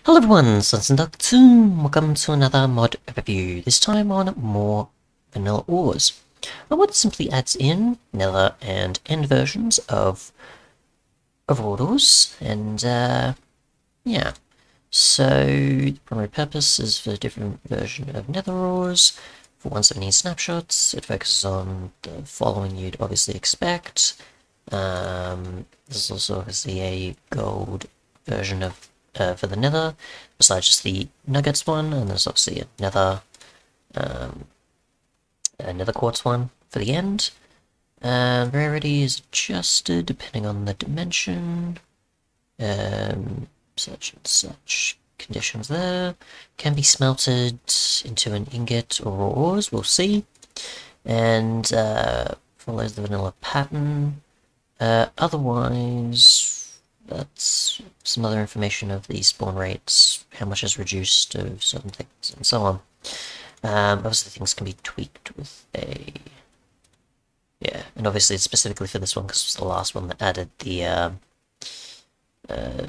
Hello everyone, Sunsun welcome to another mod review, this time on more vanilla ores. A mod simply adds in Nether and End versions of ores, and yeah. So, the primary purpose is for a different version of Nether ores. For 117 snapshots, it focuses on the following you'd obviously expect. There's also obviously a gold version of for the Nether, besides just the Nuggets one, and there's obviously um, a Nether Quartz one for the end. Rarity is adjusted depending on the dimension. Such and such conditions there. Can be smelted into an ingot or raw ores, we'll see. And follows the vanilla pattern. Otherwise, that's some other information of the spawn rates, how much is reduced of certain things, and so on. Obviously things can be tweaked with a... Yeah, and obviously it's specifically for this one because it's the last one that added the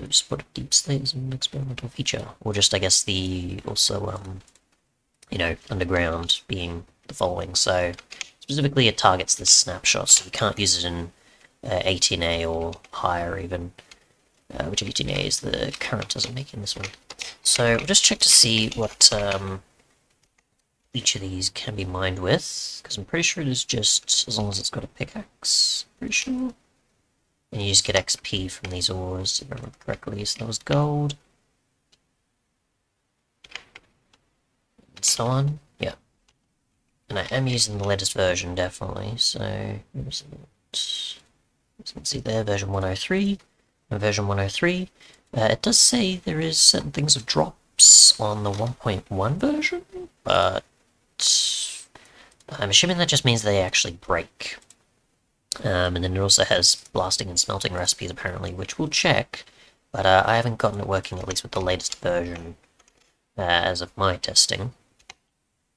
support of deep slate as an experimental feature, or just I guess the also you know, underground being the following. So specifically it targets this snapshot, so you can't use it in 18A or higher even, which 18A is the current doesn't make in this one. So we'll just check to see what each of these can be mined with, because I'm pretty sure it is just as long as it's got a pickaxe, pretty sure. And you just get XP from these ores, if I remember correctly, so that was gold. And so on, yeah. And I am using the latest version, definitely, so... As you can see there, version 103, and version 103. It does say there is certain things of drops on the 1.1 version, but... I'm assuming that just means they actually break. And then it also has blasting and smelting recipes, apparently, which we'll check, but I haven't gotten it working, at least with the latest version, as of my testing.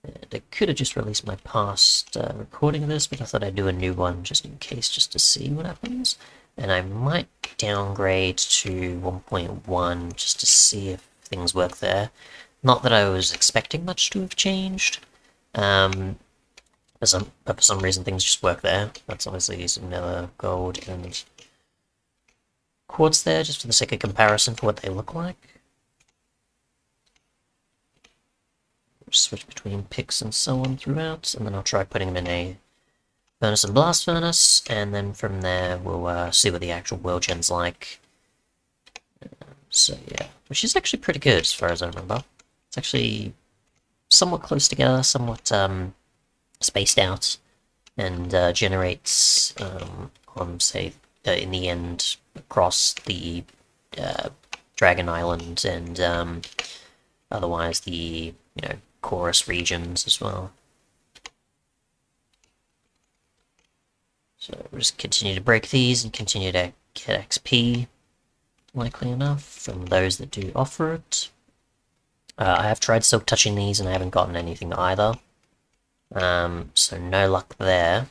And I could have just released my past recording of this, but I thought I'd do a new one just in case, just to see what happens. And I might downgrade to 1.1 just to see if things work there. Not that I was expecting much to have changed. For some reason things just work there. That's obviously some Nether gold and quartz there, just for the sake of comparison for what they look like. Switch between picks and so on throughout, and then I'll try putting them in a furnace and blast furnace, and then from there we'll see what the actual world gen's like. So yeah, which is actually pretty good as far as I remember. It's actually somewhat close together, somewhat spaced out, and generates on, say, in the end across the Dragon Island and otherwise the, you know, chorus regions as well. So we'll just continue to break these and continue to get XP, likely enough, from those that do offer it. I have tried silk touching these and I haven't gotten anything either. So no luck there.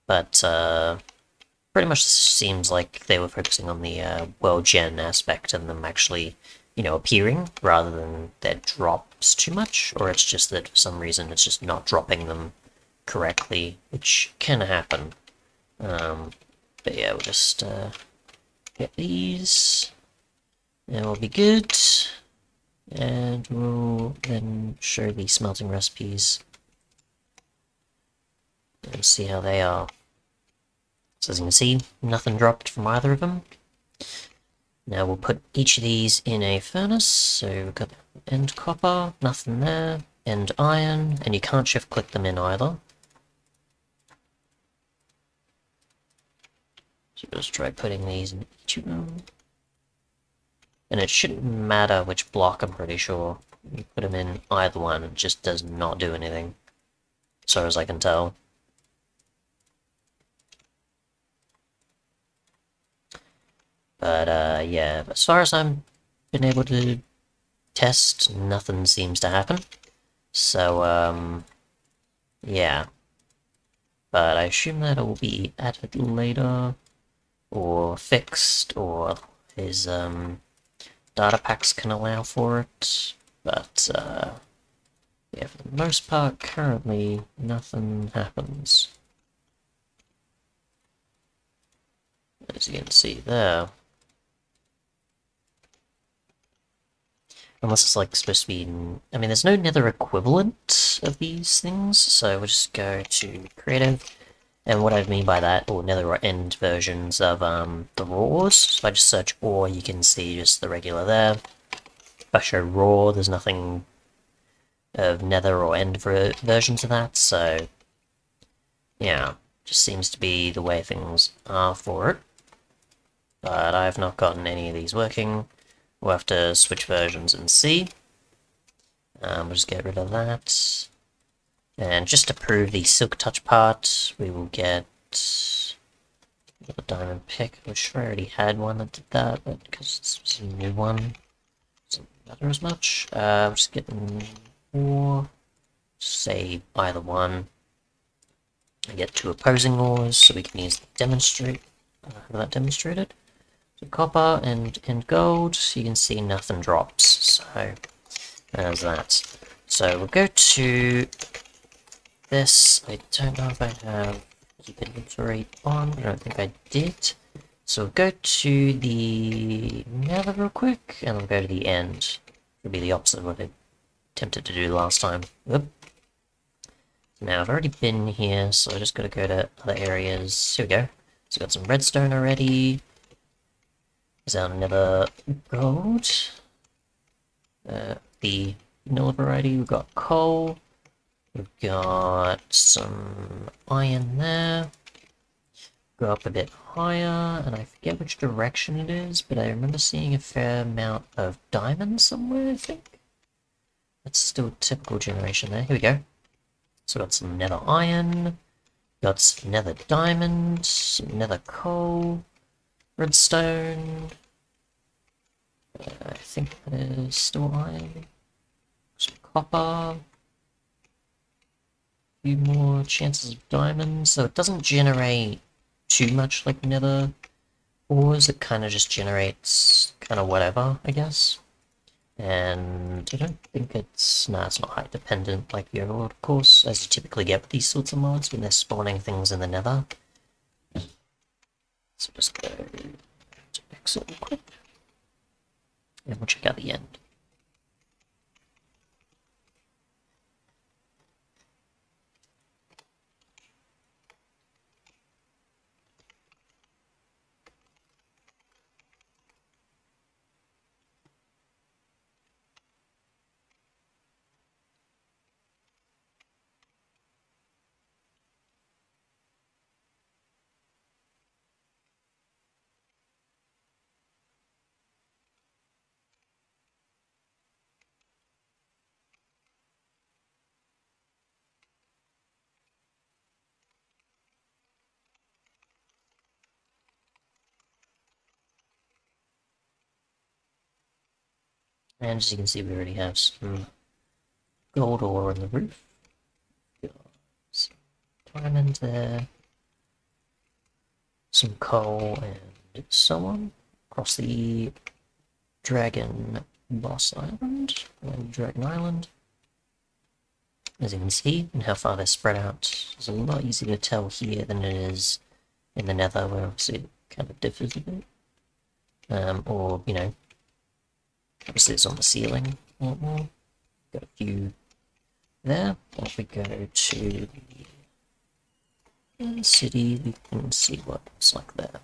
But pretty much seems like they were focusing on the world gen aspect and them actually, you know, appearing rather than their drops too much, or it's just that for some reason it's just not dropping them correctly, which can happen. But yeah, we'll just get these, and we'll be good. And we'll then show the smelting recipes and see how they are. So as you can see, nothing dropped from either of them. Now we'll put each of these in a furnace, so we've got end copper, nothing there, end iron, and you can't shift click them in either. So just try putting these in each of them. And it shouldn't matter which block, I'm pretty sure. You put them in either one, it just does not do anything, as far as I can tell. But yeah, as far as I've been able to test, nothing seems to happen. So, yeah. But I assume that it will be added later, or fixed, or is, data packs can allow for it, but yeah, for the most part, currently, nothing happens. As you can see there. Unless it's like supposed to be I mean, there's no nether equivalent of these things, so we'll just go to creative. And what I mean by that, or nether end versions of the raws. So if I just search ore, you can see just the regular there. If I show raw, there's nothing of nether or end versions of that, so yeah, just seems to be the way things are for it. But I've not gotten any of these working. We'll have to switch versions and see. We'll just get rid of that. And just to prove the silk touch part, we will get the diamond pick, which I already had one that did that, but because it's a new one, doesn't matter as much. I'm just getting ore, say either one. I get 2 opposing ores, so we can use the demonstrate. Have that demonstrated. So copper and gold, you can see nothing drops. So there's that. So we'll go to this. I don't know if I have keep inventory on. I don't think I did. So we'll go to the nether real quick, and I'll go to the end. It'll be the opposite of what I attempted to do last time. Oop. Now I've already been here, so I just gotta go to other areas. Here we go. So we've got some redstone already. Is our nether gold? The vanilla variety. We've got coal. We've got some iron there. Go up a bit higher, and I forget which direction it is, but I remember seeing a fair amount of diamonds somewhere, I think. That's still typical generation there. Here we go. So we've got some nether iron, got some nether diamond, some nether coal, redstone. I think that is still iron. Some copper. Few more chances of diamonds, so it doesn't generate too much like nether ores, it kind of just generates kind of whatever, I guess. And I don't think it's, nah, it's not height dependent like the overworld, of course, as you typically get with these sorts of mods when they're spawning things in the nether. So just go to exit real quick, and we'll check out the end. And as you can see, we already have some gold ore on the roof. Got some diamond there. Some coal and so on. Across the Dragon Boss Island, and Dragon Island. As you can see, and how far they're spread out. It's a lot easier to tell here than it is in the Nether, where obviously it kind of differs a bit. Or, you know, obviously it's on the ceiling a lot more. Got a few there. If we go to the city, we can see what it's like there.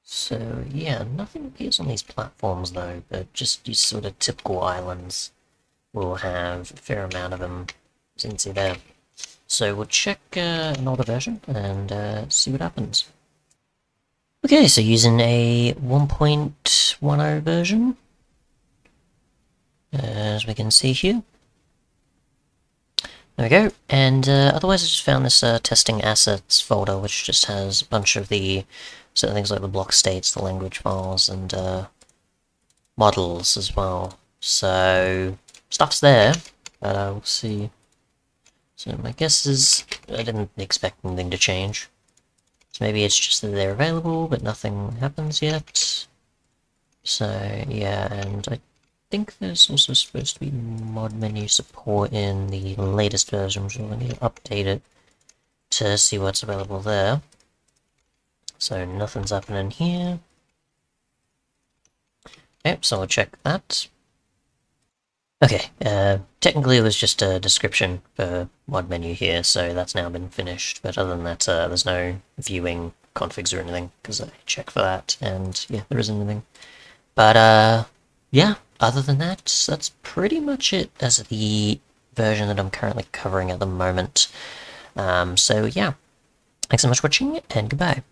So yeah, nothing appears on these platforms though, but just these sort of typical islands will have a fair amount of them, as you can see there. So we'll check an older version and see what happens. Okay, so using a 1.10 version, as we can see here. There we go, and otherwise I just found this testing assets folder, which just has a bunch of the certain things like the block states, the language files, and models as well. So stuff's there, but we'll see. So my guess is I didn't expect anything to change. So maybe it's just that they're available, but nothing happens yet. So yeah, and I think there's also supposed to be mod menu support in the latest version, so I need to update it to see what's available there. So nothing's happening here. Yep, so I'll check that. Okay, technically it was just a description for mod menu here, so that's now been finished, but other than that, there's no viewing configs or anything, because I checked for that, and yeah, there isn't anything. But, yeah, other than that, that's pretty much it as the version that I'm currently covering at the moment. So yeah, thanks so much for watching, and goodbye.